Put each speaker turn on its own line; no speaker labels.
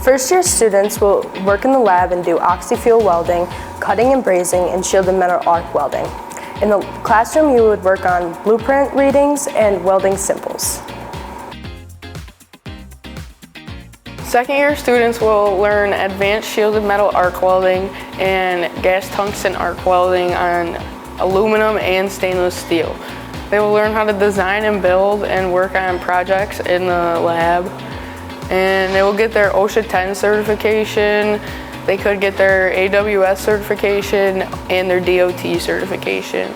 First-year students will work in the lab and do oxy-fuel welding, cutting and brazing, and shielded metal arc welding. In the classroom, you would work on blueprint readings and welding symbols.
Second-year students will learn advanced shielded metal arc welding and gas tungsten arc welding on aluminum and stainless steel. They will learn how to design and build and work on projects in the lab. And they will get their OSHA 10 certification. They could get their AWS certification and their DOT certification.